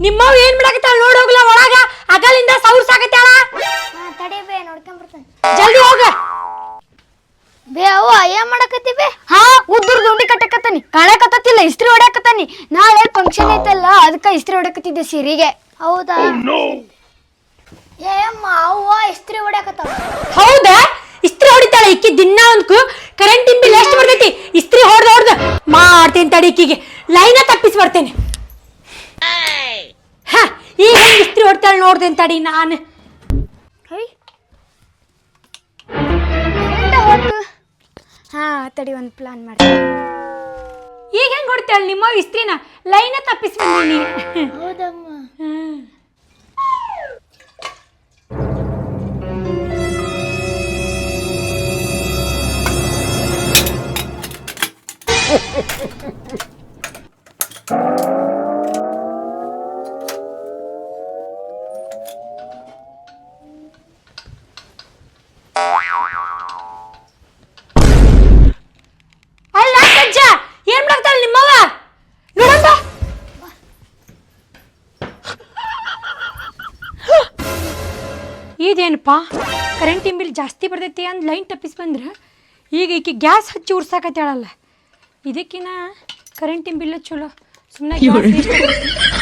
ನಿಮ್ಮವ್ ಏನ್ ಮಾಡಕತ್ತಾಳ ನೋಡ್ ಹೋಗ್ಲ ಒಳಗ ಅಗಲಿಂದ ಸೌರ್ಸಾಕತ್ತಾಳ. ತಡಿ ಬೇ ನೋಡ್ಕೊಂಡ್ ಬರ್ತಾನೆ. ಜಲ್ದಿ ಹೋಗ ಬೇ ಅವ್ವ ಏನ್ ಮಾಡಕತ್ತಿ ಬೇ? ಹಾ ಉದ್ದುರ್ ದುಂಡಿ ಕಟ್ಟಕತ್ತಾನಿ, ಕಾಣಕತ್ತಿಲ್ಲ, ಇಸ್ತ್ರಿ ಹೊಡ್ಯಾಕತ್ತಾನಿ. ನಾಳೆ ಫಂಕ್ಷನ್ ಐತಲ್ಲ ಅದಕ್ಕ ಇಸ್ತ್ರಿ ಹೊಡ್ಯಾಕತ್ತಿದ್ದೆ ಸೀರೆಗೆ. ಹೌದಾ? ಏ ಅಮ್ಮ ಅವ್ವ ಇಸ್ತ್ರಿ ಹೊಡ್ಯಾಕತ್ತಾಳ. ಹೌದಾ? ಇಸ್ತ್ರಿ ಹೊಡಿತಾಳ ಇಕ್ಕಿ ದಿನ ಒಂದ್ಕು ಕರೆಂಟ್ ಬಿಲ್ ಎಷ್ಟು ಬರ್ತೈತಿ? ಇಸ್ತ್ರಿ ಹೊಡ್ದ ಮಾಡ್ತೇನೆ ತಡಿ ಇಕ್ಕಿಗೆ ಲೈನ ತಪ್ಪಿಸಿ ಬರ್ತೇನೆ. ಹ ಈಗ ಹೆಂಗ್ ಇಸ್ತ್ರಿ ಹೊಡ್ತಾಳ ನೋಡ್ತೇನೆ ತಡಿ ನಾನು. ಹಾ ತಡಿ ಒಂದ್ ಪ್ಲಾನ್ ಮಾಡ್ತೀನಿ. ಈಗ ಹೆಂಗ್ ಹೊಡ್ತಾಳ ನಿಮ್ಮ ಇಸ್ತ್ರಿನ? ಲೈನ ತಪ್ಪಿಸಿ ಬಂದೀನಿ. ಹೌದಮ್ಮ. ಅಲ್ಲ ಅಜ್ಜ ಏನ್ ಮಾಡ್ತಾಳ ನಿಮ್ಮವ್ವ? ನೋಡಂತ ಇದೇನಪ್ಪ ಕರೆಂಟಿನ ಬಿಲ್ ಜಾಸ್ತಿ ಬರ್ತೈತಿ ಅಂದ್ ಲೈನ್ ತಪ್ಪಿಸಿ ಬಂದ್ರ ಈಗ ಈಕಿ ಗ್ಯಾಸ್ ಹಚ್ಚಿ ಉರ್ಸಾಕತ್ತಾಳಲ್ಲ. ಇದಕ್ಕಿನ ಕರೆಂಟಿನ ಬಿಲ್ ಚಲೋ. ಸುಮ್ಮನೆ ಗ್ಯಾಸ್